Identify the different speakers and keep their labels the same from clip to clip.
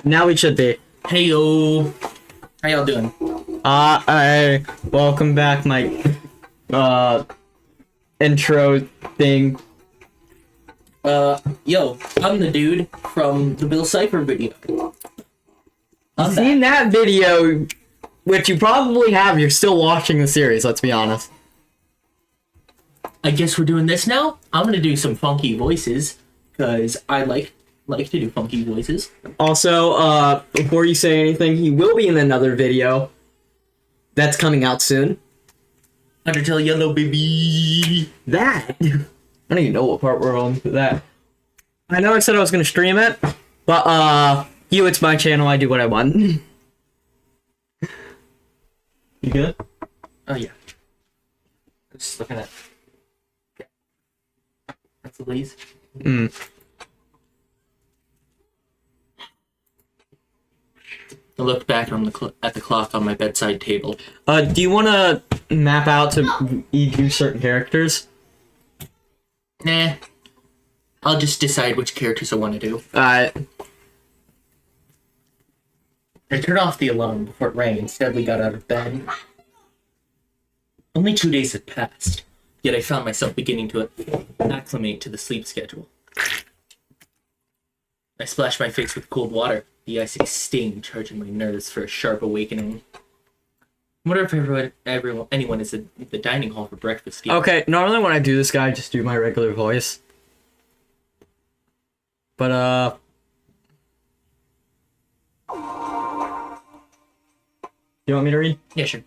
Speaker 1: Now we should be.
Speaker 2: Hey yo, how y'all doing?
Speaker 1: Welcome back, my intro thing.
Speaker 2: Yo, I'm the dude from the Bill Cipher video.
Speaker 1: I've seen that video, which you probably have. You're still watching the series, let's be honest.
Speaker 2: I guess we're doing this now. I'm gonna do some funky voices, cause I like to do funky voices.
Speaker 1: Also, before you say anything, he will be in another video that's coming out soon.
Speaker 2: Undertale Yellow Baby.
Speaker 1: That? I don't even know what part we're on for that. I know I said I was gonna stream it, but it's my channel, I do what I want. You good?
Speaker 2: Oh yeah. Just looking at. Yeah. That's the least. I looked back on at the clock on my bedside table.
Speaker 1: Do you want to map out to do certain characters?
Speaker 2: Nah. I'll just decide which characters I want to do.
Speaker 1: Alright.
Speaker 2: I turned off the alarm before it rang and steadily got out of bed. Only 2 days had passed, yet I found myself beginning to acclimate to the sleep schedule. I splashed my face with cold water, the icy sting charging my nerves for a sharp awakening. I wonder if anyone is at the dining hall for breakfast yet.
Speaker 1: Okay, normally when I do this guy, I just do my regular voice. But, you want me to read?
Speaker 2: Yeah, sure.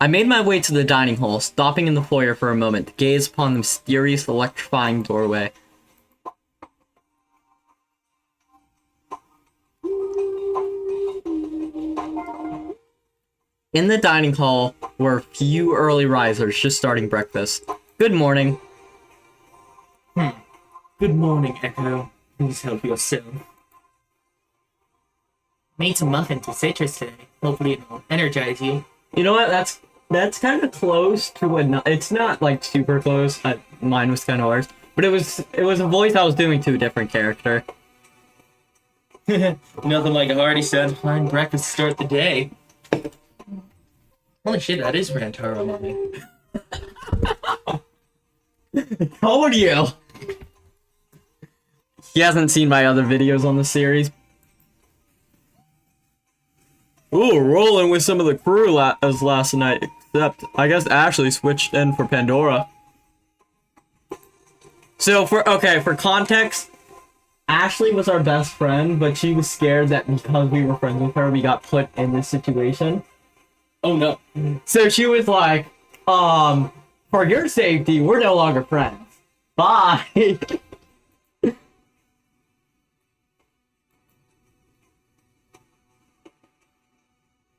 Speaker 1: I made my way to the dining hall, stopping in the foyer for a moment to gaze upon the mysterious, electrifying doorway. In the dining hall were a few early risers just starting breakfast. Good morning.
Speaker 2: Good morning, Echo. Please help yourself. Made some muffins with citrus today. Hopefully it'll energize you.
Speaker 1: You know what? That's kind of close to it's not like super close. Mine was kind of worse, but it was a voice I was doing to a different character.
Speaker 2: Nothing like a hearty, satisfying breakfast to start the day. Holy shit, that is Rantaro money.
Speaker 1: Told you. He hasn't seen my other videos on the series. Ooh, rolling with some of the crew as last night, except I guess Ashley switched in for Pandora. So for context, Ashley was our best friend, but she was scared that because we were friends with her, we got put in this situation.
Speaker 2: Oh no.
Speaker 1: So she was like, for your safety, we're no longer friends. Bye.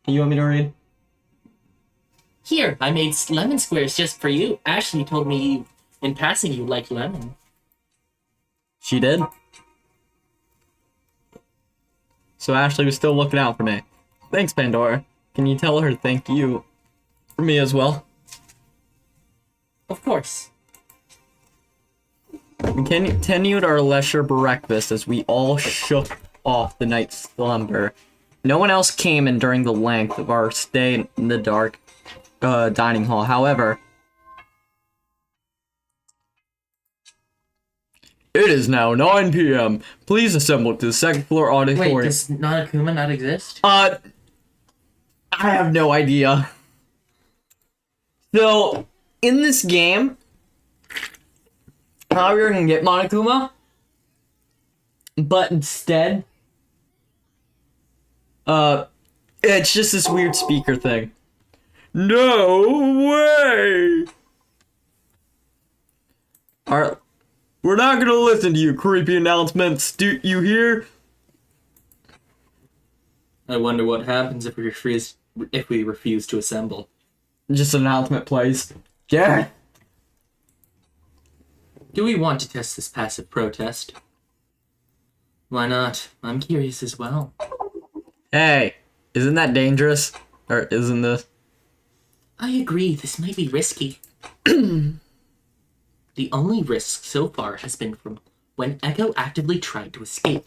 Speaker 1: You want me to read?
Speaker 2: Here, I made lemon squares just for you. Ashley told me in passing you liked lemon.
Speaker 1: She did. So Ashley was still looking out for me. Thanks, Pandora. Can you tell her thank you for me as well?
Speaker 2: Of course.
Speaker 1: We continued our leisure breakfast as we all shook off the night's slumber. No one else came in during the length of our stay in the dark dining hall. However, it is now 9 p.m. Please assemble to the second floor auditorium.
Speaker 2: Wait, does Nanakuma not exist?
Speaker 1: I have no idea. So, in this game, how you're gonna get Monokuma, but instead, it's just this weird speaker thing. No way! Alright, we're not gonna listen to you creepy announcements, do you hear?
Speaker 2: I wonder what happens if we refuse to assemble.
Speaker 1: Just an announcement plays. Yeah.
Speaker 2: Do we want to test this passive protest? Why not? I'm curious as well.
Speaker 1: Hey, isn't that dangerous? Or isn't this?
Speaker 2: I agree, this might be risky. The only risk so far has been from when Echo actively tried to escape.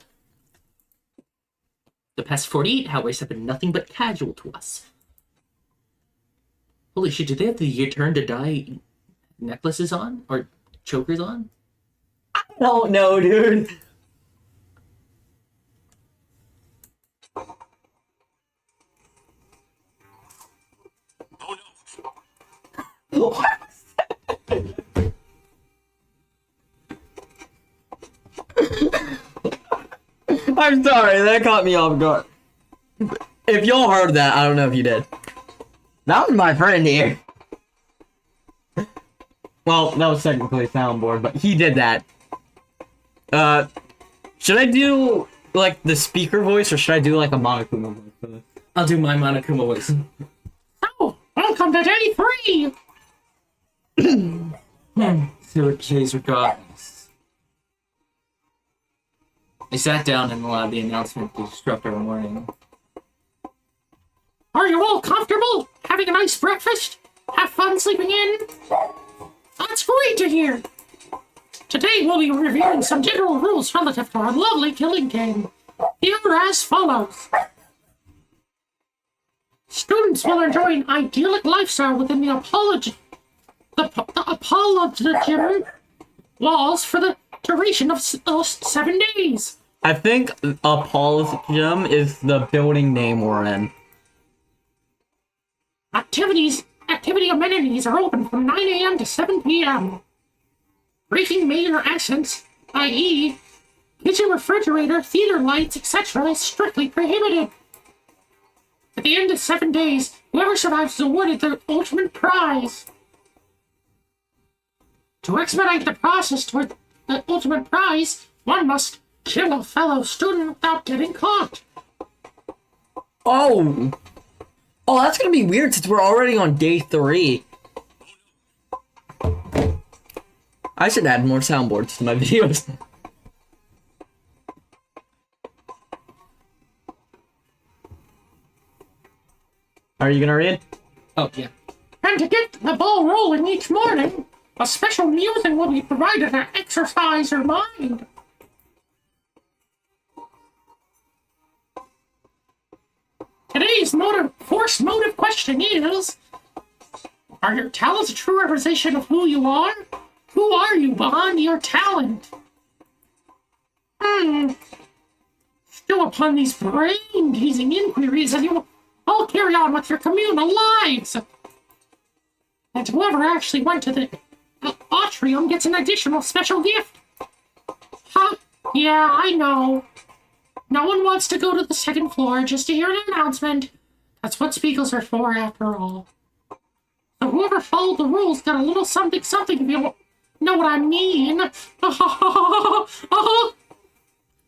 Speaker 2: The past 48 hours have been nothing but casual to us. Holy shit, do they have the year turn to dye necklaces on? Or chokers on?
Speaker 1: I don't know, dude. What? I'm sorry, that caught me off guard. If y'all heard that, I don't know if you did. That was my friend here. Well, that was technically a soundboard, but he did that. Should I do, like, the speaker voice, or should I do, like, a Monokuma voice for this?
Speaker 2: I'll do my Monokuma voice. Oh, welcome to day 3! See what Jay's regardless. I sat down and allowed the announcement to disrupt our morning. Are you all comfortable? Having a nice breakfast? Have fun sleeping in? That's great to hear! Today we'll be reviewing some general rules relative to our lovely killing game. Here are as follows. Students will enjoy an idyllic lifestyle within the apologism walls for the duration of 7 days.
Speaker 1: I think Apologism is the building name we're in.
Speaker 2: Activity amenities are open from 9 a.m. to 7 p.m. Breaking major essence, i.e., kitchen refrigerator, theater lights, etc., is strictly prohibited. At the end of 7 days, whoever survives is awarded the ultimate prize. To expedite the process toward the ultimate prize, one must kill a fellow student without getting caught.
Speaker 1: Oh, that's gonna be weird since we're already on day 3. I should add more soundboards to my videos. Are you gonna read?
Speaker 2: Oh, yeah. And to get the ball rolling each morning, a special music will be provided to exercise your mind. Today's forced motive question is, are your talents a true representation of who you are? Who are you beyond your talent? Stew upon these brain-teasing inquiries and you will all carry on with your communal lives. And whoever actually went to the atrium gets an additional special gift. Huh? Yeah, I know. No one wants to go to the 2nd floor just to hear an announcement. That's what speakers are for, after all. So whoever followed the rules got a little something if you know what I mean.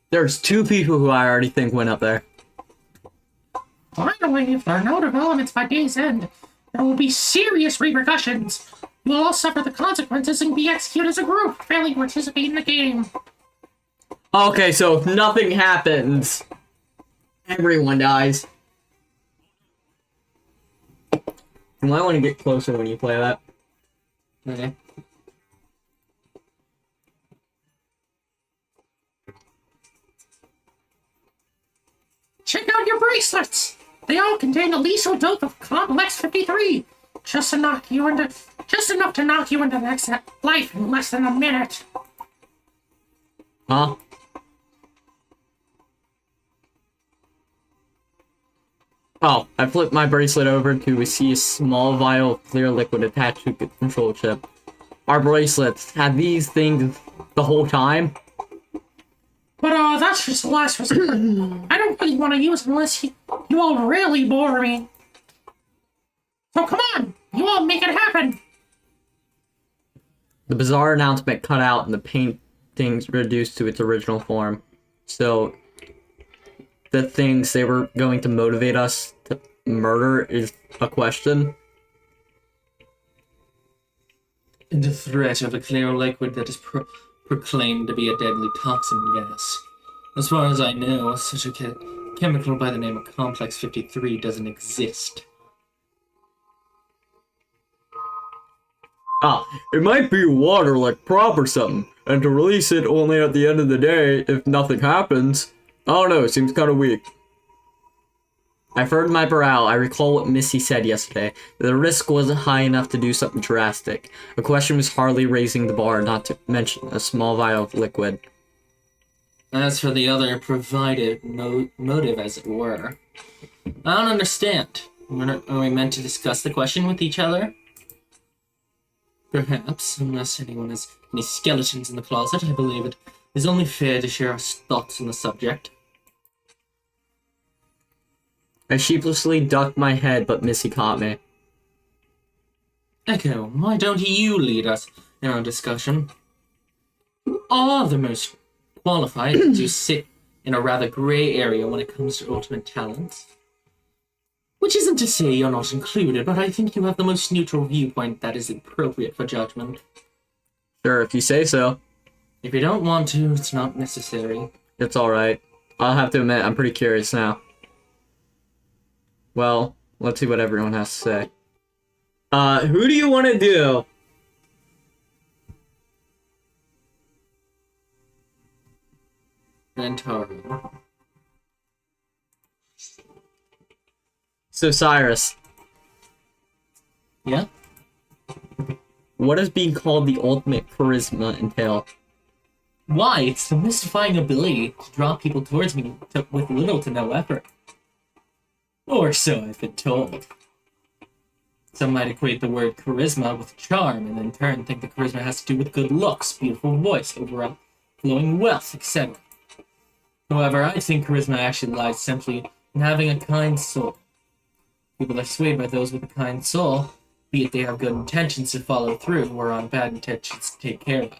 Speaker 1: There's 2 people who I already think went up there.
Speaker 2: Finally, if there are no developments by day's end, there will be serious repercussions. You will all suffer the consequences and be executed as a group, failing to participate in the game.
Speaker 1: Okay, so if nothing happens, everyone dies. You might want to get closer when you play that.
Speaker 2: Okay. Check out your bracelets! They all contain a lethal dose of Complex 53. Just enough to knock you into the next life in less than a minute.
Speaker 1: Huh? Oh, I flipped my bracelet over to see a small vial of clear liquid attached to the control chip. Our bracelets have these things the whole time.
Speaker 2: But that's just the last resort. I don't really want to use it unless you all really bore me. So come on, you all make it happen.
Speaker 1: The bizarre announcement cut out and the paintings reduced to its original form. So, the things they were going to motivate us to murder is a question.
Speaker 2: The threat of a clear liquid that is proclaimed to be a deadly toxin gas. As far as I know, such a chemical by the name of Complex 53 doesn't exist.
Speaker 1: It might be water like prop or something, and to release it only at the end of the day if nothing happens. I don't know, it seems kind of weak. I've heard my morale. I recall what Missy said yesterday. The risk wasn't high enough to do something drastic. A question was hardly raising the bar, not to mention a small vial of liquid.
Speaker 3: As for the other provided motive, as it were, I don't understand. Are we meant to discuss the question with each other? Perhaps, unless anyone has any skeletons in the closet, I believe it is only fair to share our thoughts on the subject.
Speaker 1: I sheepishly ducked my head, but Missy caught me.
Speaker 3: Echo, why don't you lead us in our discussion? You are the most qualified to sit in a rather grey area when it comes to ultimate talents. Which isn't to say you're not included, but I think you have the most neutral viewpoint that is appropriate for judgment.
Speaker 1: Sure, if you say so.
Speaker 3: If you don't want to, it's not necessary.
Speaker 1: It's alright. I'll have to admit, I'm pretty curious now. Well, let's see what everyone has to say. Who do you want to do?
Speaker 3: Antaro.
Speaker 1: So, Cyrus,
Speaker 3: Yeah?
Speaker 1: what does being called the ultimate charisma entail?
Speaker 3: Why? It's the mystifying ability to draw people towards me with little to no effort. Or so I've been told. Some might equate the word charisma with charm, and in turn think that charisma has to do with good looks, beautiful voice, overall flowing wealth, etc. However, I think charisma actually lies simply in having a kind soul. People are swayed by those with a kind soul, be it they have good intentions to follow through or on bad intentions to take care of.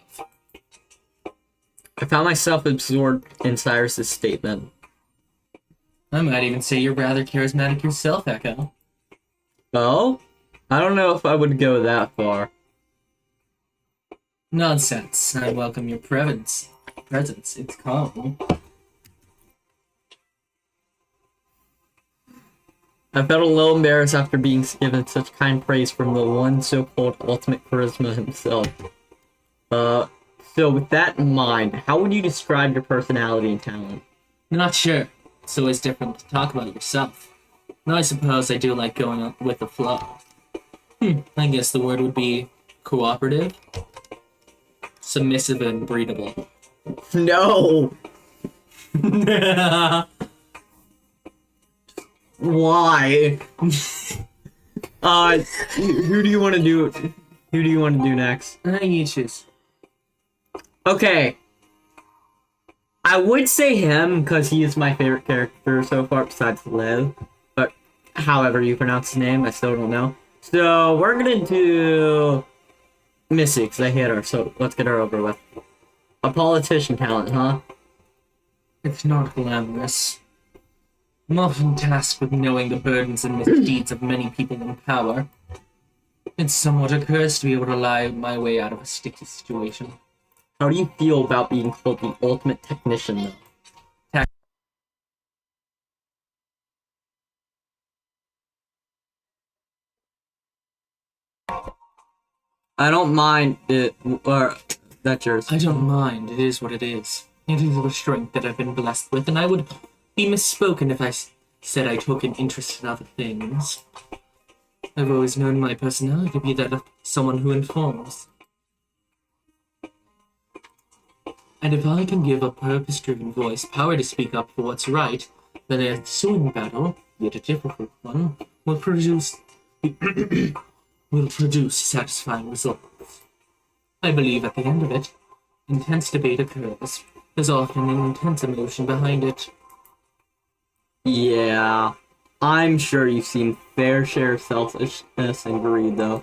Speaker 1: I found myself absorbed in Cyrus's statement.
Speaker 3: I might even say you're rather charismatic yourself, Echo.
Speaker 1: Oh? I don't know if I would go that far.
Speaker 3: Nonsense. I welcome your presence. It's calm.
Speaker 1: I felt a little embarrassed after being given such kind praise from the one so-called ultimate charisma himself. So with that in mind, how would you describe your personality and talent?
Speaker 3: Not sure. It's always different to talk about yourself. Though I suppose I do like going up with the flow. I guess the word would be cooperative, submissive, and breedable.
Speaker 1: No! Why? Who do you want to do? Who do you want to do next?
Speaker 3: You choose.
Speaker 1: Okay. I would say him because he is my favorite character so far, besides Lev. But however you pronounce his name, I still don't know. So we're gonna do Missy because I hate her. So let's get her over with. A politician talent, huh?
Speaker 3: It's not glamorous. I'm often tasked with knowing the burdens and misdeeds of many people in power. It's somewhat a curse to be able to lie my way out of a sticky situation.
Speaker 1: How do you feel about being called the ultimate technician, though? I don't mind it, or that's yours.
Speaker 3: I don't mind. It is what it is. It is a strength that I've been blessed with, and I would be misspoken if I said I took an interest in other things. I've always known my personality to be that of someone who informs. And if I can give a purpose-driven voice power to speak up for what's right, then a ensuing battle, yet a difficult one, will produce satisfying results. I believe at the end of it, intense debate occurs. There's often an intense emotion behind it.
Speaker 1: Yeah, I'm sure you've seen fair share of selfishness and greed, though.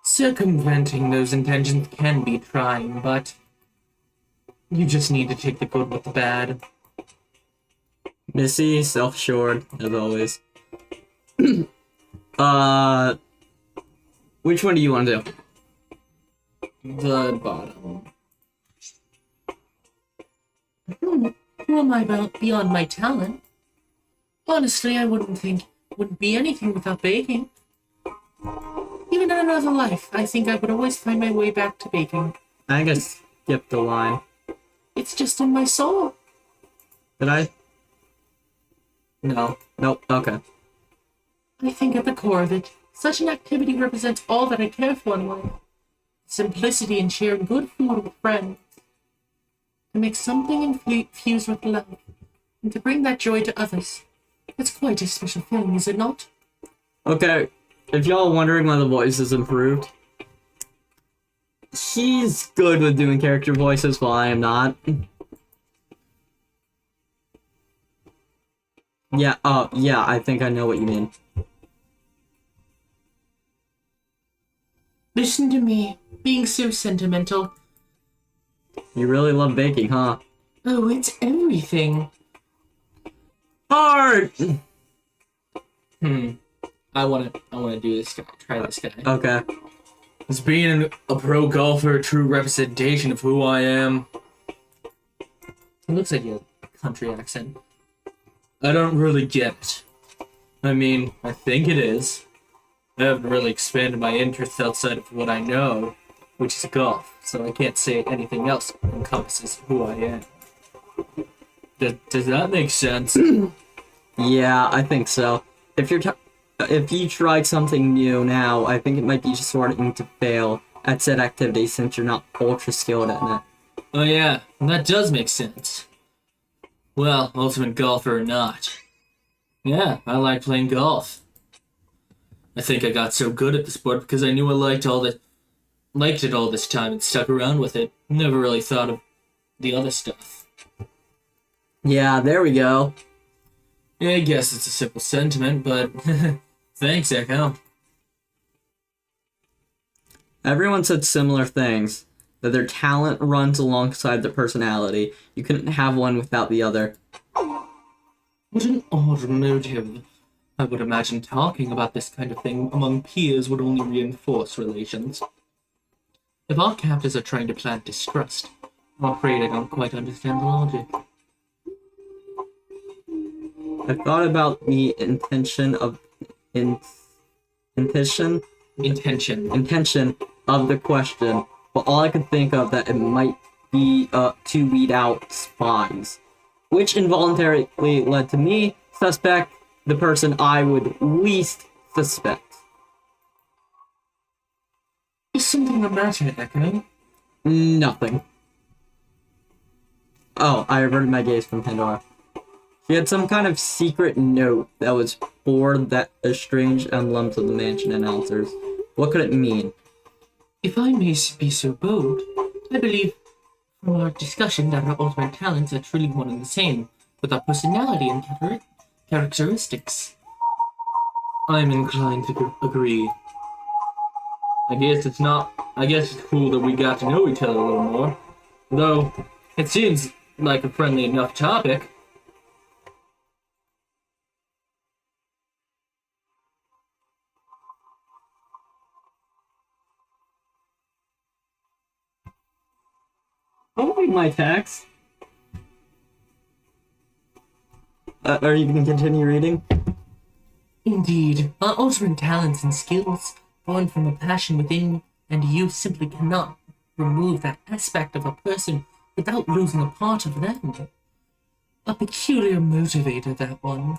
Speaker 3: Circumventing those intentions can be trying, but you just need to take the good with the bad.
Speaker 1: Missy, self-assured, as always. Which one do you want to do?
Speaker 3: The bottom. Who am I beyond my talent? Honestly, I wouldn't be anything without baking. Even in another life, I think I would always find my way back to baking.
Speaker 1: I guess skip the line.
Speaker 3: It's just in my soul.
Speaker 1: Did I?
Speaker 3: No.
Speaker 1: Nope. Okay.
Speaker 3: I think at the core of it, such an activity represents all that I care for in life. Simplicity in sharing good food with friends. To make something infused with love, and to bring that joy to others. It's quite a special feeling, is it not?
Speaker 1: Okay. If y'all are wondering why the voice is improved, he's good with doing character voices while I am not. Yeah, yeah, I think I know what you mean.
Speaker 3: Listen to me, being so sentimental.
Speaker 1: You really love baking, huh?
Speaker 3: Oh, it's everything.
Speaker 1: Art!
Speaker 3: I wanna do this guy. Try this guy.
Speaker 1: Okay.
Speaker 3: Is being a pro golfer a true representation of who I am? It looks like you have a country accent. I don't really get it. I mean, I think it is. I haven't really expanded my interests outside of what I know, which is golf, so I can't say anything else encompasses who I am. Does that make sense?
Speaker 1: Yeah, I think so. If you tried something new now, I think it might be starting to fail at said activity since you're not ultra skilled at it.
Speaker 3: Oh yeah, that does make sense. Well, ultimate golfer or not. Yeah, I like playing golf. I think I got so good at the sport because I knew I liked it all this time and stuck around with it. Never really thought of the other stuff.
Speaker 1: Yeah, there we go.
Speaker 3: Yeah, I guess it's a simple sentiment, but thanks, Echo.
Speaker 1: Everyone said similar things. That their talent runs alongside their personality. You couldn't have one without the other.
Speaker 3: What an odd motive. I would imagine talking about this kind of thing among peers would only reinforce relations. If our captors are trying to plant distrust, I'm afraid I don't quite understand the logic.
Speaker 1: I thought about the intention of intention of the question, but all I could think of that it might be to weed out spies, which involuntarily led to me suspect the person I would least suspect.
Speaker 3: Is something the matter, Echo?
Speaker 1: Nothing. Oh, I averted my gaze from Pandora. She had some kind of secret note that was for that strange emblems of the mansion announcers. What could it mean?
Speaker 3: If I may be so bold, I believe from our discussion that our ultimate talents are truly one and the same, with our personality and characteristics. I'm inclined to agree. I guess it's cool that we got to know each other a little more. Though, it seems like a friendly enough topic.
Speaker 1: Oh, my text. Are you going to continue reading?
Speaker 3: Indeed, our ultimate talents and skills, born from a passion within, and you simply cannot remove that aspect of a person without losing a part of them. A peculiar motivator, that one.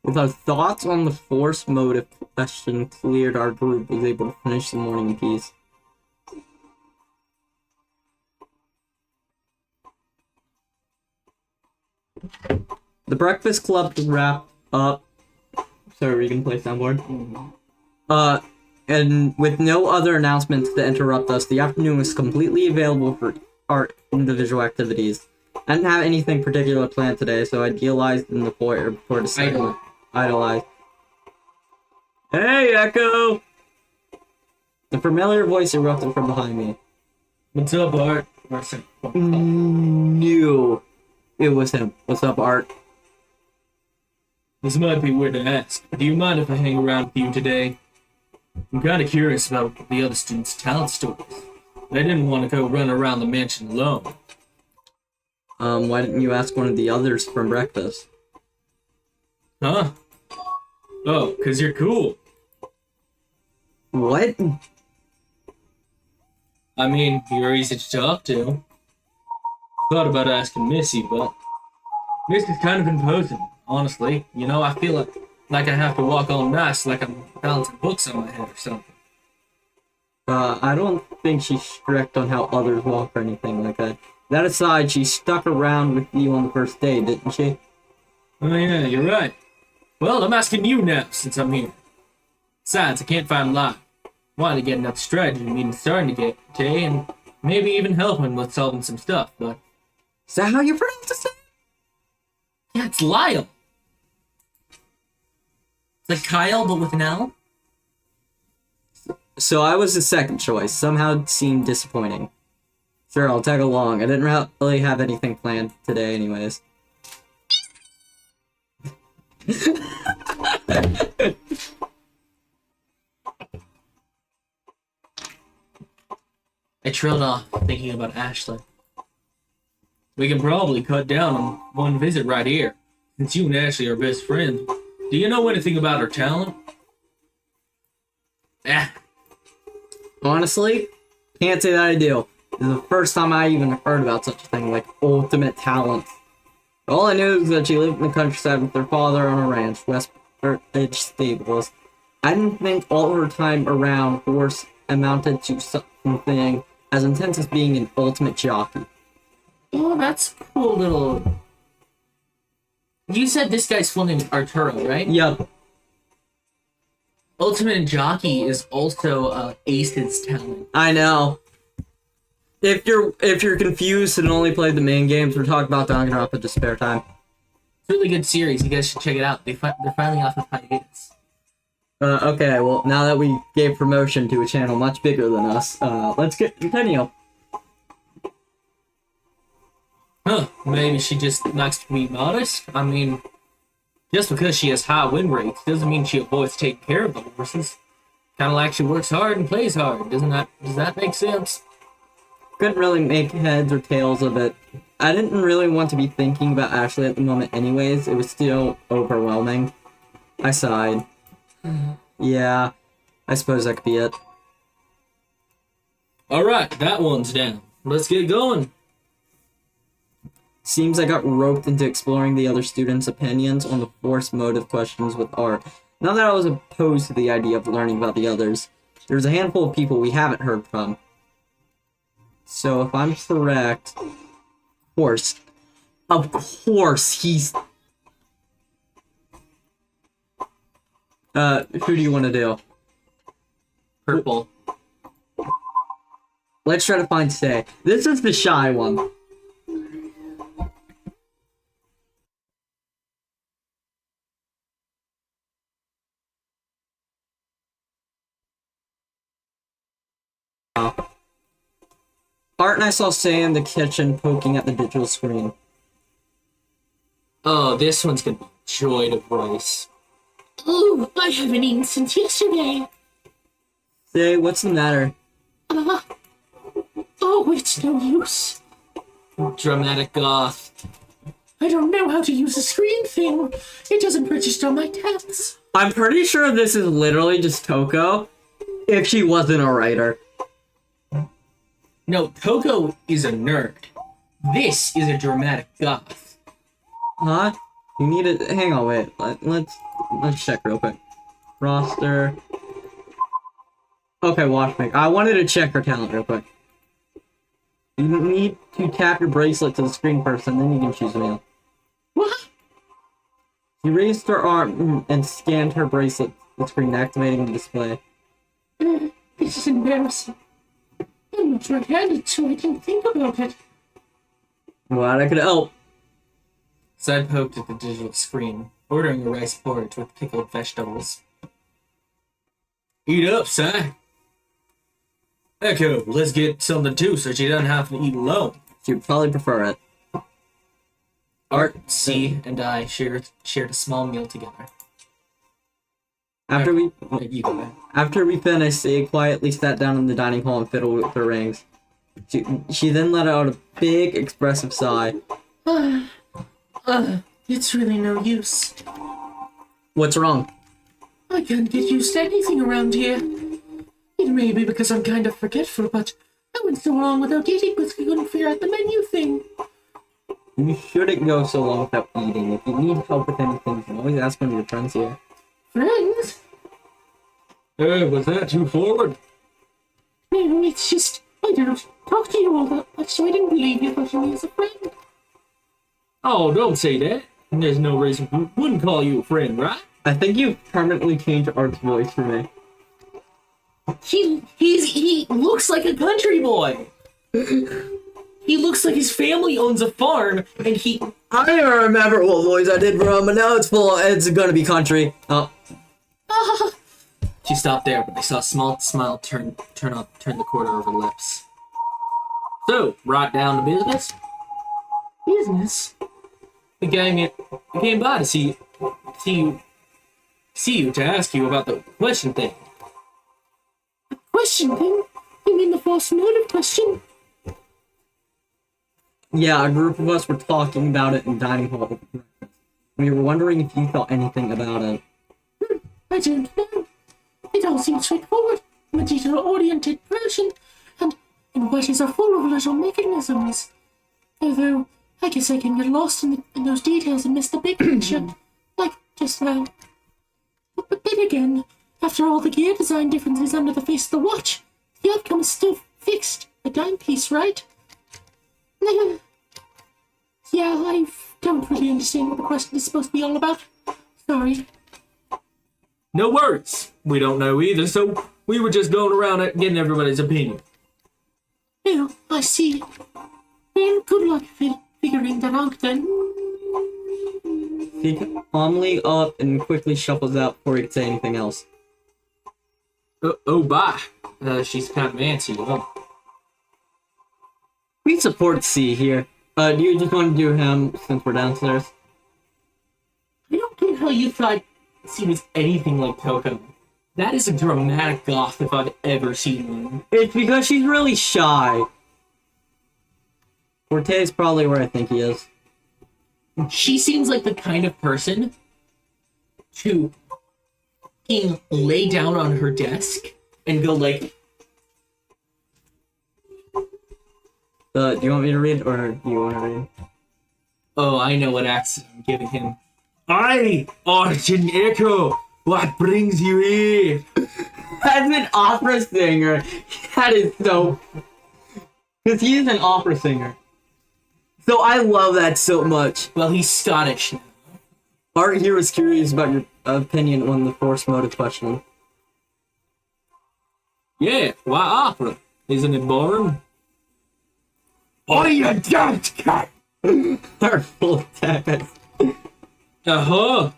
Speaker 1: With our thoughts on the force motive question cleared, our group was able to finish the morning in peace. The Breakfast Club wrapped up. Sorry, were you gonna play soundboard? And with no other announcements to interrupt us, the afternoon was completely available for our individual activities. I didn't have anything particular planned today, so I idealized in the foyer before deciding. Idolized. Hey, Echo! The familiar voice erupted from behind me.
Speaker 3: What's up, Art?
Speaker 1: Knew it was him. What's up, Art?
Speaker 3: This might be weird to ask, but do you mind if I hang around with you today? I'm kind of curious about the other students' talent stories. I didn't want to go run around the mansion alone.
Speaker 1: Why didn't you ask one of the others from breakfast?
Speaker 3: Huh? Oh, 'cause you're cool.
Speaker 1: What?
Speaker 3: I mean, you're easy to talk to. Thought about asking Missy, but This is kind of imposing, honestly. You know, I feel like I have to walk all nice, like I'm balancing books on my head or something.
Speaker 1: I don't think she's strict on how others walk or anything like that. That aside, she stuck around with you on the first day, didn't she?
Speaker 3: Oh yeah, you're right. Well, I'm asking you now, since I'm here. Besides, I can't find a lot. Wanted to get enough strategy, meaning starting to get today, and maybe even helping with solving some stuff, but...
Speaker 1: Is that how you pronounce it?
Speaker 3: Yeah, it's Lyle. It's like Kyle, but with an L?
Speaker 1: So I was the second choice. Somehow it seemed disappointing. Sure, I'll tag along. I didn't really have anything planned today anyways.
Speaker 3: I trailed off, thinking about Ashley. We can probably cut down on one visit right here, since you and Ashley are best friends. Do you know anything about her talent?
Speaker 1: Honestly, can't say that I do. This is the first time I even heard about such a thing, like ultimate talent. All I knew is that she lived in the countryside with her father on a ranch, West Edge Stables. I didn't think all of her time around horse amounted to something as intense as being an ultimate jockey.
Speaker 3: Oh, that's a cool little... You said this guy's full name is Arturo, right?
Speaker 1: Yup.
Speaker 3: Ultimate Jockey is also Ace's talent.
Speaker 1: I know. If you're confused and only played the main games, we're talking about Dangarompa to spare time.
Speaker 3: It's a really good series. You guys should check it out. They're finally off of hiatus.
Speaker 1: Okay, well, now that we gave promotion to a channel much bigger than us, let's continue.
Speaker 3: Huh, maybe she just likes to be modest? I mean, just because she has high win rates doesn't mean she avoids taking care of the horses. Kind of like she works hard and plays hard. Does that make sense?
Speaker 1: Couldn't really make heads or tails of it. I didn't really want to be thinking about Ashley at the moment anyways. It was still overwhelming. I sighed. Yeah, I suppose that could be it.
Speaker 3: Alright, that one's down. Let's get going.
Speaker 1: Seems I got roped into exploring the other students' opinions on the forced motive questions with art. Not that I was opposed to the idea of learning about the others. There's a handful of people we haven't heard from. So if I'm correct, of course he's... who do you want to do?
Speaker 3: Purple.
Speaker 1: Let's try to find Stay. This is the shy one. Art and I saw Say in the kitchen poking at the digital screen.
Speaker 3: Oh, this one's gonna be joy to voice.
Speaker 2: Oh, I haven't eaten since yesterday.
Speaker 1: Say, what's the matter?
Speaker 2: Oh, it's no use.
Speaker 3: Dramatic goth.
Speaker 2: I don't know how to use the screen thing. It doesn't register my tabs.
Speaker 1: I'm pretty sure this is literally just Toko, if she wasn't a writer.
Speaker 3: No, Coco is a nerd. This is a dramatic goth.
Speaker 1: Huh? You need to hang on, wait. Let's check real quick. Roster. Okay, watchmaker. I wanted to check her talent real quick. You need to tap your bracelet to the screen first, and then you can choose a male.
Speaker 2: What?
Speaker 1: She raised her arm and scanned her bracelet to the screen, activating the display.
Speaker 2: This is embarrassing. I'm not right-handed, so I didn't think about it.
Speaker 1: Glad I could help.
Speaker 3: Side poked at the digital screen, ordering a rice porridge with pickled vegetables. Eat up, Si. Echo, let's get something too so she doesn't have to eat alone.
Speaker 1: She would probably prefer it.
Speaker 3: Art, C, and I shared a small meal together.
Speaker 1: After we finished, they quietly sat down in the dining hall and fiddled with her rings. She then let out a big, expressive sigh.
Speaker 2: It's really no use.
Speaker 1: What's wrong?
Speaker 2: I can't get used to anything around here. It may be because I'm kind of forgetful, but I went so long without eating because we couldn't figure out the menu thing.
Speaker 1: You shouldn't go so long without eating. If you need help with anything, you can always ask one of your friends here.
Speaker 2: Friends?
Speaker 3: Was that too forward?
Speaker 2: No, it's just, I don't talk to you all that much, so I didn't believe you thought of me as a friend.
Speaker 3: Oh, don't say that. There's no reason we wouldn't call you a friend, right?
Speaker 1: I think you've permanently changed Art's voice for me.
Speaker 3: He looks like a country boy. He looks like his family owns a farm, and he.
Speaker 1: I don't even remember what voice I did for him, but now it's gonna be country. Oh.
Speaker 3: She stopped there, but I saw a small smile turn the corner of her lips. So, right down to business. Business. The gang came by to see you to ask you about the question thing.
Speaker 2: Question thing? You mean the false motive question?
Speaker 1: Yeah, a group of us were talking about it in dining hall over breakfast. We were wondering if you thought anything about it.
Speaker 2: I don't know. It all seems straightforward. I'm a detail-oriented person, and wedges are full of little mechanisms. Although, I guess I can get lost in those details and miss the big picture, like just now. But then again, after all the gear design differences under the face of the watch, the outcome is still fixed. A dime piece, right? Yeah, I don't really understand what the question is supposed to be all about. Sorry.
Speaker 3: No worries. We don't know either, so we were just going around it getting everybody's opinion.
Speaker 2: Oh, I see. Well, good luck figuring that out then.
Speaker 1: He calmly up and quickly shuffles out before he could say anything else.
Speaker 3: Bye. She's kind of antsy, huh?
Speaker 1: We support C here. Do you just want to do him since we're downstairs?
Speaker 3: I don't get how you thought she was anything like Coco. That is a dramatic goth if I've ever seen one.
Speaker 1: It's because she's really shy. Forte is probably where I think he is.
Speaker 3: She seems like the kind of person to lay down on her desk and go like,
Speaker 1: Do you want me to read, or do you want to read?
Speaker 3: oh, I know what accent I'm giving him. Aye, Archon Echo, what brings you here?
Speaker 1: As an opera singer, that is so... Because he is an opera singer. So I love that so much.
Speaker 3: Well, he's Scottish now.
Speaker 1: Art here was curious about your opinion on the force motive question.
Speaker 3: Yeah, why opera? Isn't it boring? Oh, you don't cat!
Speaker 1: Our full text.
Speaker 3: Uh-huh.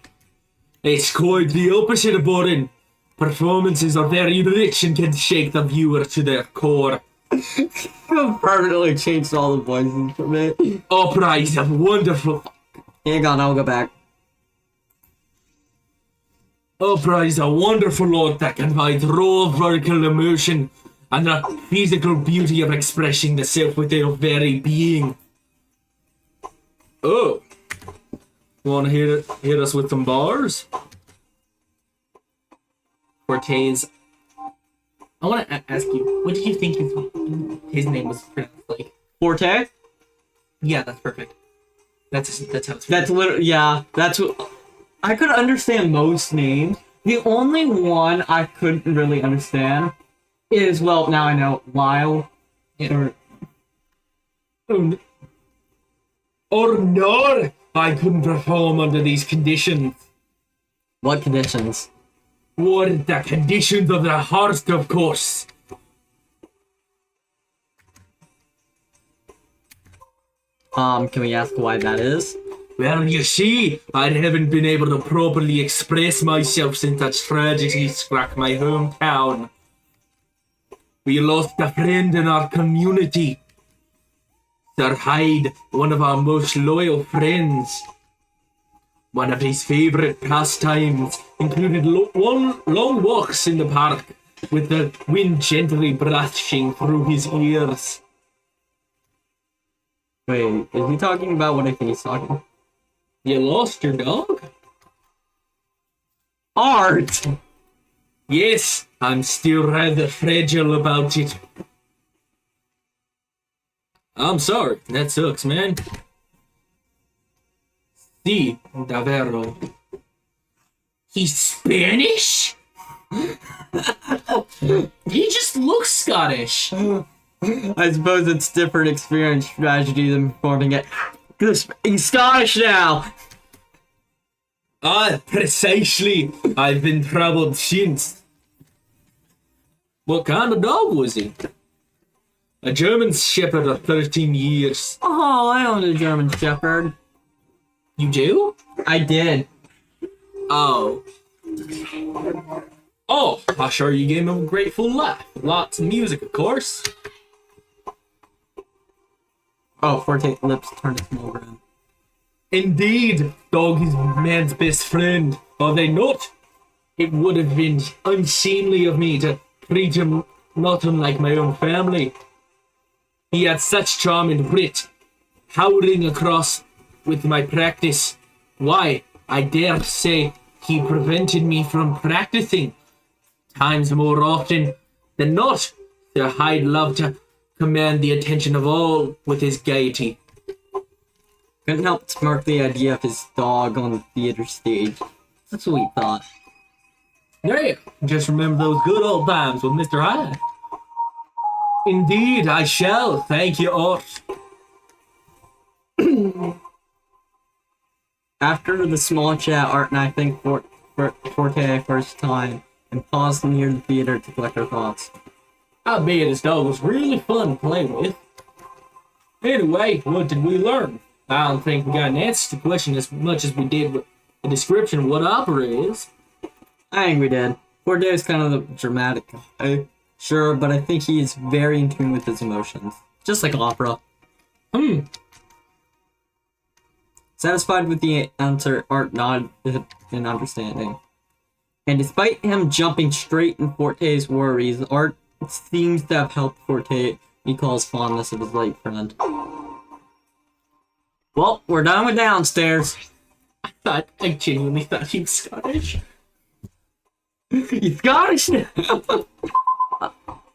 Speaker 3: It's quite the opposite of boring. Performances are very rich and can shake the viewer to their core.
Speaker 1: You permanently changed all the voices for me.
Speaker 3: Opera is a wonderful...
Speaker 1: Hang on, I'll go back.
Speaker 3: Opera is a wonderful art that combines raw vertical emotion and the physical beauty of expressing the self with their very being. Oh. You want to hit us with some bars? Forte's... I want to ask you, what did you think his name was pronounced like?
Speaker 1: Forte?
Speaker 3: Yeah, that's perfect. That's how it's
Speaker 1: That's literally, yeah, that's what... I could understand most names. The only one I couldn't really understand is, well, now I know, Lyle.
Speaker 3: Yeah. Or no! I couldn't perform under these conditions.
Speaker 1: What conditions?
Speaker 3: What the conditions of the heart, of course.
Speaker 1: Can we ask why that is?
Speaker 3: Well, you see, I haven't been able to properly express myself since that tragedy struck my hometown. We lost a friend in our community. Sir Hyde, one of our most loyal friends. One of his favorite pastimes included long walks in the park with the wind gently brushing through his ears.
Speaker 1: Wait, is he talking about what I think he's talking?
Speaker 3: You lost your dog?
Speaker 1: Art!
Speaker 3: Yes, I'm still rather fragile about it. I'm sorry, that sucks, man. Sí, davvero. He's Spanish? He just looks Scottish.
Speaker 1: I suppose it's different experience strategy than performing it. He's Scottish now!
Speaker 3: Ah, precisely. I've been troubled since. What kind of dog was he? A German Shepherd of 13 years.
Speaker 1: Oh, I owned a German Shepherd.
Speaker 3: You do?
Speaker 1: I did.
Speaker 3: Oh. Oh, I'm sure you gave him a grateful life. Lots of music, of course.
Speaker 1: Oh, Forte lips turned to small grin.
Speaker 3: Indeed, dog is man's best friend. Are they not? It would have been unseemly of me to treat him not unlike my own family. He had such charm and wit, howling across with my practice. Why, I dare say he prevented me from practicing. Times more often than not, Sir Hyde loved to command the attention of all with his gaiety.
Speaker 1: Couldn't help but smirk the idea of his dog on the theater stage. It's a sweet thought.
Speaker 3: Yeah, just remember those good old times with Mr. Hyde. Indeed, I shall. Thank you, Art.
Speaker 1: After the small chat, Art and I thanked Forte first time and paused near the theater to collect our thoughts.
Speaker 3: I bet this dog was really fun to play with. Anyway, what did we learn? I don't think we got an answer to the question as much as we did with the description of what opera is.
Speaker 1: I think we did. Forte is kind of the dramatic guy. Sure, but I think he is very in tune with his emotions. Just like opera. Satisfied with the answer, Art nodded in understanding. And despite him jumping straight in Forte's worries, Art seems to have helped Forte recall his fondness of his late friend. Well, we're done with downstairs.
Speaker 3: I genuinely thought he was Scottish.
Speaker 1: He's Scottish now.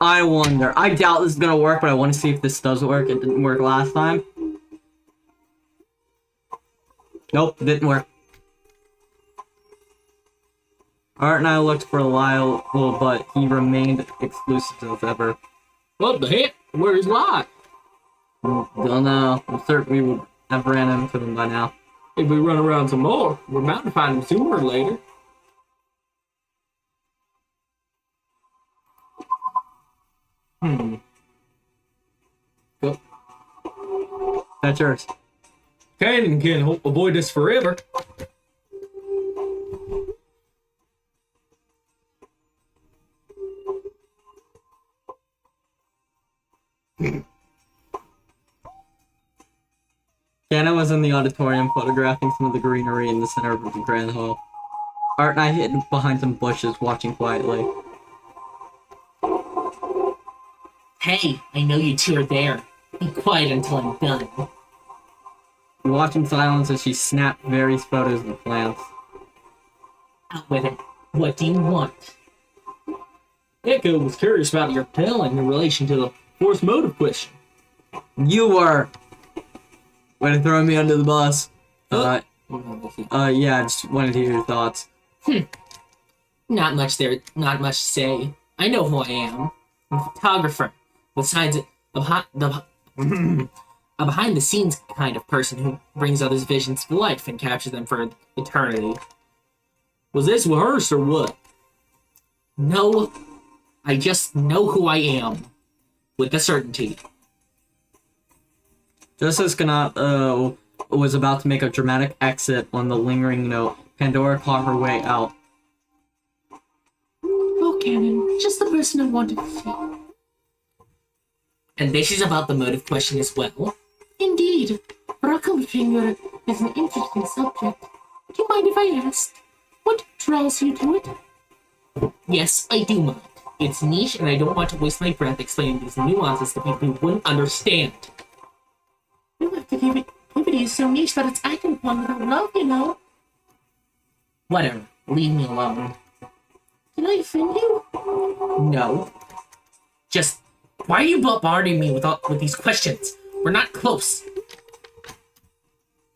Speaker 1: I wonder. I doubt this is gonna work, but I want to see if this does work. It didn't work last time. Nope, didn't work. Art and I looked for a while, but he remained exclusive as ever.
Speaker 3: What the heck? Where's Lot?
Speaker 1: Don't know. I'm certain we would have ran into him by now.
Speaker 3: If we run around some more, we're bound to find him sooner or later. Well,
Speaker 1: That's yours.
Speaker 3: Cannon can avoid us forever.
Speaker 1: Shanna was in the auditorium photographing some of the greenery in the center of the grand hall. Art and I hid behind some bushes, watching quietly.
Speaker 4: Hey, I know you two are there. Be quiet until I'm done.
Speaker 1: We watched in silence as she snapped various photos of the plants.
Speaker 4: Out with it. What do you want?
Speaker 3: Echo was curious about your talent in relation to the force motive question.
Speaker 1: You were! Way to throw me under the bus. Yeah, I just wanted to hear your thoughts.
Speaker 4: Not much there, not much to say. I know who I am. I'm a photographer. Besides, a behind-the-scenes kind of person who brings others' visions to life and captures them for eternity.
Speaker 3: Was this rehearsed or what?
Speaker 4: No, I just know who I am. With a certainty.
Speaker 1: Just as Kanat was about to make a dramatic exit on the lingering note, Pandora caught her way out.
Speaker 2: Oh, Cannon, just the person I wanted to see.
Speaker 4: And this is about the motive question as well.
Speaker 2: Indeed, Brockelfinger is an interesting subject. Do you mind if I ask? What draws you to it?
Speaker 4: Yes, I do mind. It's niche and I don't want to waste my breath explaining these nuances to people who wouldn't understand.
Speaker 2: You have to give it is so niche that it's acted upon without love, you know.
Speaker 4: Whatever, leave me alone.
Speaker 2: Can I offend you?
Speaker 4: No. Just, why are you bombarding me with these questions? We're not close.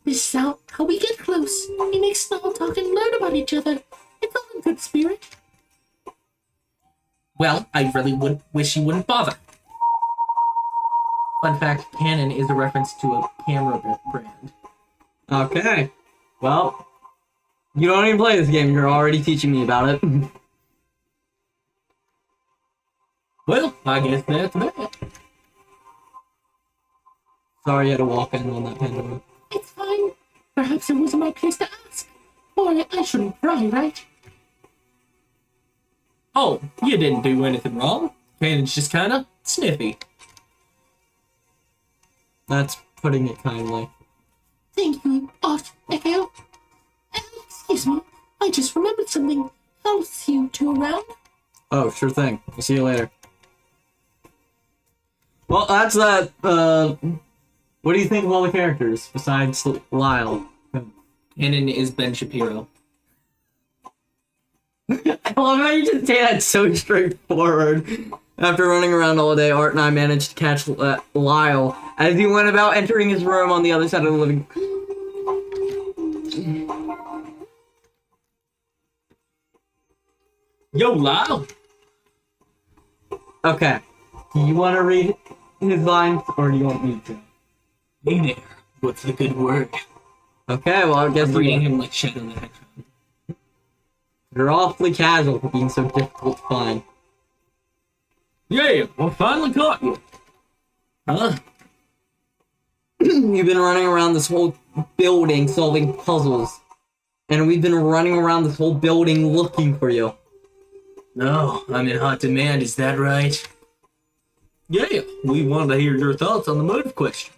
Speaker 4: This is how we get close. We make small talk and learn about each other. It's all in good spirit. Well, I really wish you wouldn't bother. Fun fact, Canon is a reference to a camera brand.
Speaker 1: Okay. Well, you don't even play this game. You're already teaching me about it.
Speaker 3: Well, I guess that's that.
Speaker 1: Sorry you had to walk in on that pendulum.
Speaker 2: It's fine. Perhaps it wasn't my place to ask. Boy, I shouldn't cry, right?
Speaker 3: Oh, you didn't do anything wrong. Canon's just kinda sniffy.
Speaker 1: That's putting it kindly.
Speaker 2: Thank you, Art Echo. Excuse me, I just remembered something. I'll see you two around.
Speaker 1: Oh, sure thing. I'll see you later. Well, that's that. What do you think of all the characters besides Lyle?
Speaker 4: Canon is Ben Shapiro.
Speaker 1: I love how you just say that so straightforward. After running around all day, Art and I managed to catch Lyle as he went about entering his room on the other side of the living.
Speaker 3: Yo, Lyle!
Speaker 1: Okay. Do you want to read his lines, or do you want me to?
Speaker 3: Hey there, what's the good word?
Speaker 1: Okay, well, I guess
Speaker 3: I'm
Speaker 1: you
Speaker 3: reading
Speaker 1: will.
Speaker 3: him like Shadow the Hedgehog.
Speaker 1: You're awfully casual for being so difficult to find.
Speaker 3: Yeah, I finally caught you. Huh?
Speaker 1: You've been running around this whole building solving puzzles. And we've been running around this whole building looking for you.
Speaker 3: No, I'm in hot demand, is that right? Yeah, we wanted to hear your thoughts on the motive question.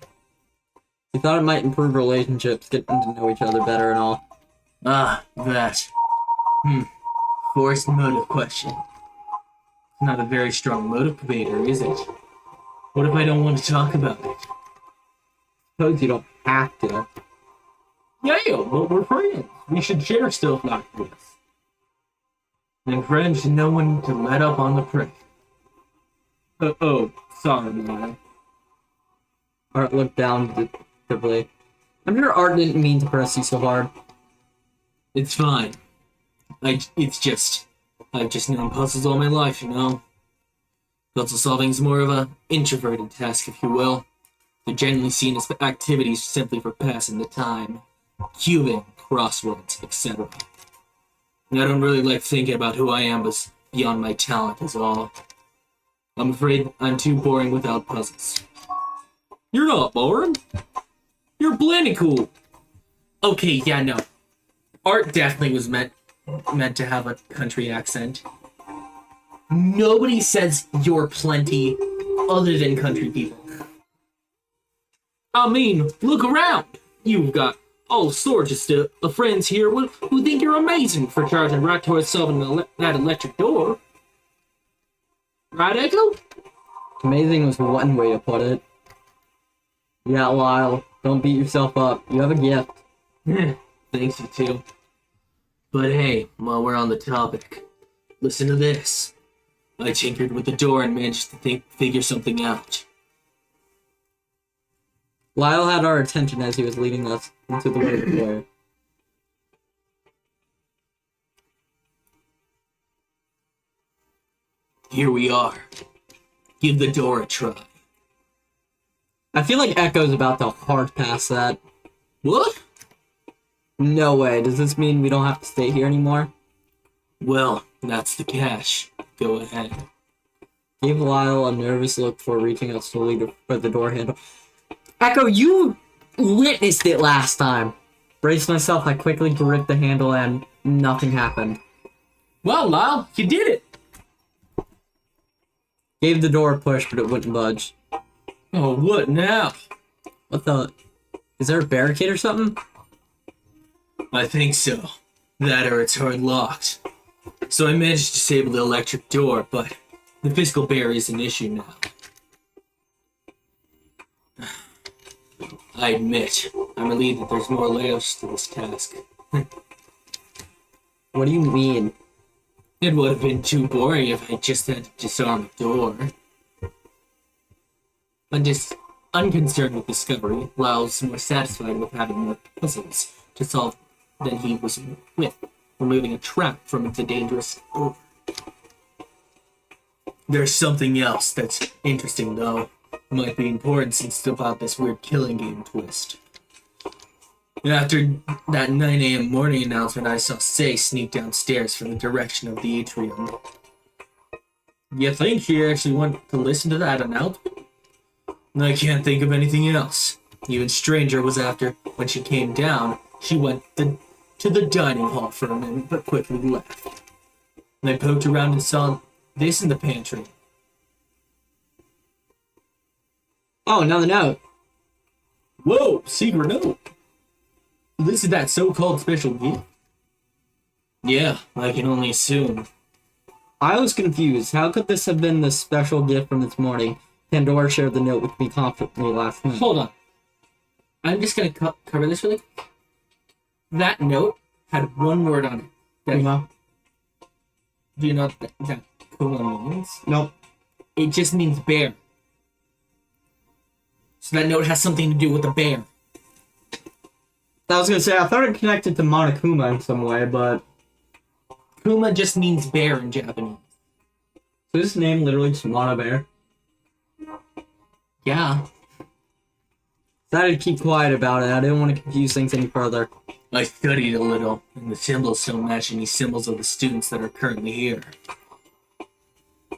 Speaker 1: We thought it might improve relationships, getting to know each other better and all.
Speaker 3: Ah, that. Forced motive question. Not a very strong motivator, is it? What if I don't want to talk about it?
Speaker 1: Suppose you don't have to.
Speaker 3: Yeah, but we're friends. We should share stuff like this. And friends should know when to let up on the prey. Oh, sorry, man.
Speaker 1: Art looked down deeply. I'm sure Art didn't mean to press you so hard.
Speaker 3: It's fine. I've just known puzzles all my life, you know? Puzzle solving's more of a introverted task, if you will. They're generally seen as activities simply for passing the time. Cubing, crosswords, etc. And I don't really like thinking about who I am as beyond my talent is all. I'm afraid I'm too boring without puzzles. You're not boring. You're plenty cool. Okay, yeah, no. Art definitely was meant to have a country accent. Nobody says you're plenty other than country people. I mean, look around. You've got all sorts of friends here who think you're amazing for charging right towards solving that electric door. Right, Echo?
Speaker 1: Amazing was one way to put it. Yeah, Lyle, don't beat yourself up. You have a gift.
Speaker 3: Thanks, you two. But hey, while we're on the topic, listen to this. I tinkered with the door and managed to figure something out.
Speaker 1: Lyle had our attention as he was leading us into the waiting foyer.
Speaker 3: Here we are. Give the door a try.
Speaker 1: I feel like Echo's about to hard pass that.
Speaker 3: What?
Speaker 1: No way. Does this mean we don't have to stay here anymore?
Speaker 3: Well, that's the cash. Go ahead.
Speaker 1: Gave Lyle a nervous look before reaching out slowly for the door handle. Echo, you witnessed it last time. Braced myself, I quickly gripped the handle and nothing happened.
Speaker 3: Well, Lyle, you did it.
Speaker 1: Gave the door a push, but it wouldn't budge.
Speaker 3: Oh, what now?
Speaker 1: What the? Is there a barricade or something?
Speaker 3: I think so. That or it's hard locked. So I managed to disable the electric door, but the physical barrier is an issue now. I admit, I'm relieved that there's more layers to this task.
Speaker 1: What do you mean?
Speaker 3: It would have been too boring if I just had to disarm a door.
Speaker 4: Unconcerned with discovery, Lyle was more satisfied with having more puzzles to solve than he was with removing a trap from the dangerous over. There's something else that's interesting, though. Might be important since it's about this weird killing game twist. After that 9 a.m. morning announcement, I saw Say sneak downstairs from the direction of the atrium. You think she actually went to listen to that announcement? I can't think of anything else. Even stranger was after, when she came down, she went to the dining hall for a minute, but quickly left. And I poked around and saw this in the pantry.
Speaker 1: Oh, another note.
Speaker 3: Whoa, secret note. This is that so-called special gift?
Speaker 4: Yeah, I can only assume.
Speaker 1: I was confused. How could this have been the special gift from this morning? Pandora shared the note with me confidently last night.
Speaker 4: Hold on. I'm just gonna cover this really quick. That note had one word on it.
Speaker 1: Kuma?
Speaker 4: Do you know what that Kuma means?
Speaker 1: Nope.
Speaker 4: It just means bear. So that note has something to do with a bear.
Speaker 1: I was gonna say, I thought it connected to Monokuma in some way, but...
Speaker 4: Kuma just means bear in Japanese.
Speaker 1: So this name literally just Mono Bear?
Speaker 4: Yeah.
Speaker 1: Decided to keep quiet about it. I didn't want to confuse things any further.
Speaker 3: I studied a little, and the symbols don't match any symbols of the students that are currently here.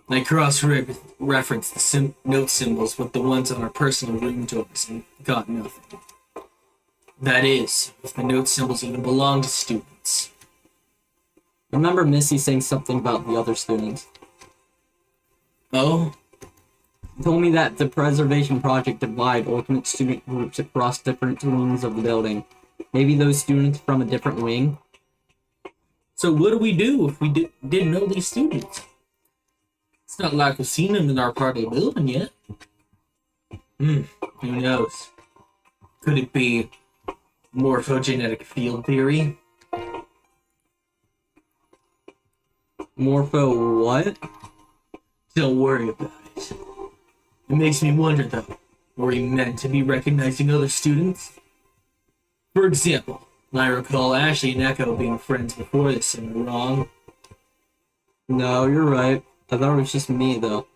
Speaker 3: I cross-referenced the note symbols with the ones on our personal room doors and got nothing. That is, if the note symbols even belong to students.
Speaker 1: Remember Missy saying something about the other students.
Speaker 3: Oh?
Speaker 1: She told me that the preservation project divide ultimate student groups across different wings of the building. Maybe those students from a different wing?
Speaker 3: So what do we do if we didn't know these students? It's not like we've seen them in our part of the building yet. Who knows? Could it be morphogenetic field theory?
Speaker 1: Morpho what?
Speaker 3: Don't worry about it. It makes me wonder, though. Were we meant to be recognizing other students? For example, I recall Ashley and Echo being friends before this, am I wrong?
Speaker 1: No, you're right. I thought it was just me, though.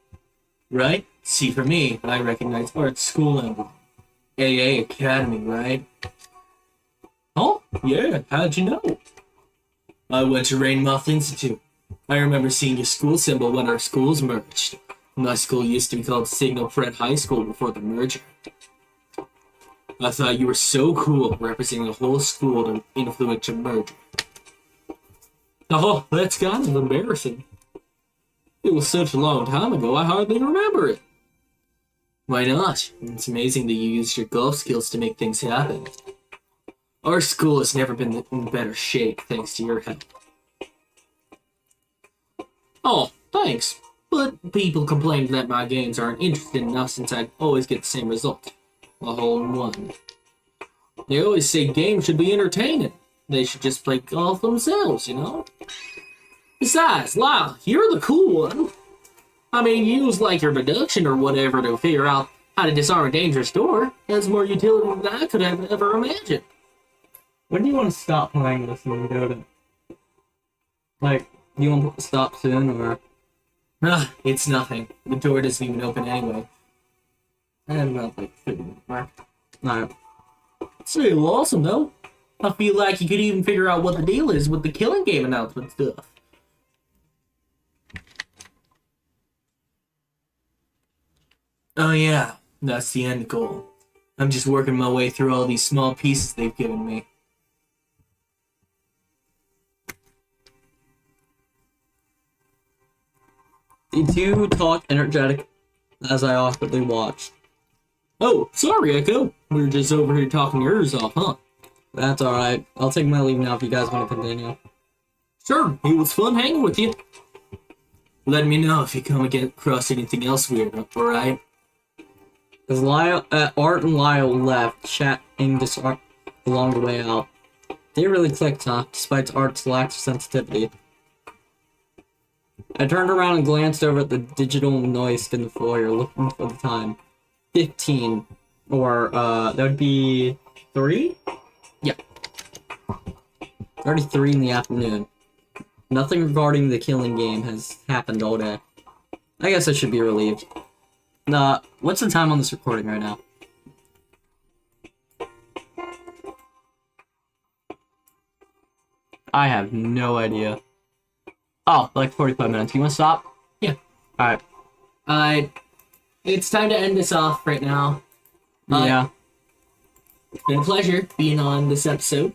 Speaker 3: Right? See, for me, I recognize Art's school emblem. AA Academy, right? Oh, yeah, how'd you know? I went to Rainmouth Institute. I remember seeing your school symbol when our schools merged. My school used to be called Signal Fred High School before the merger. I thought you were so cool, representing a whole school to influence a merger. Oh, that's kind of embarrassing. It was such a long time ago, I hardly remember it. Why not? It's amazing that you used your golf skills to make things happen. Our school has never been in better shape thanks to your help. Oh, thanks. But people complain that my games aren't interesting enough since I always get the same result. A hole in one. They always say games should be entertaining. They should just play golf themselves, you know? Besides, Lyle, you're the cool one. I mean, use like your deduction or whatever to figure out how to disarm a dangerous door. That's more utility than I could have ever imagined.
Speaker 1: When do you want to stop playing this and go to... Like, do you want to stop soon, or...
Speaker 3: It's nothing. The door doesn't even open anyway. I have about like 50 minutes mark.
Speaker 1: No.
Speaker 3: Still awesome though. I feel like you could even figure out what the deal is with the killing game announcement stuff. Oh yeah, that's the end goal. I'm just working my way through all these small pieces they've given me.
Speaker 1: The two talk energetic as I awkwardly watched.
Speaker 3: Oh, sorry, Echo. We were just over here talking your ears off, huh?
Speaker 1: That's alright. I'll take my leave now if you guys want to continue.
Speaker 3: Sure, it was fun hanging with you. Let me know if you come across anything else weird, alright?
Speaker 1: As Art and Lyle left, chatting along the way out. They really clicked, huh? Despite Art's lack of sensitivity. I turned around and glanced over at the digital noise in the foyer, looking for the time. 15. Or, that would be 3? Yeah. Already 3 in the afternoon. Nothing regarding the killing game has happened all day. I guess I should be relieved. What's the time on this recording right now? I have no idea. Oh, like 45 minutes. You wanna stop?
Speaker 3: Yeah.
Speaker 1: Alright.
Speaker 3: It's time to end this off right now.
Speaker 1: Yeah.
Speaker 3: It's been a pleasure being on this episode.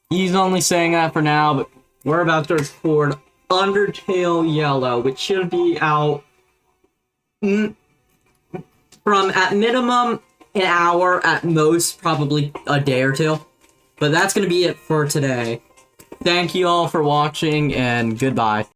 Speaker 1: He's only saying that for now, but we're about to record Undertale Yellow, which should be out from at minimum an hour, at most probably a day or two. But that's going to be it for today. Thank you all for watching, and goodbye.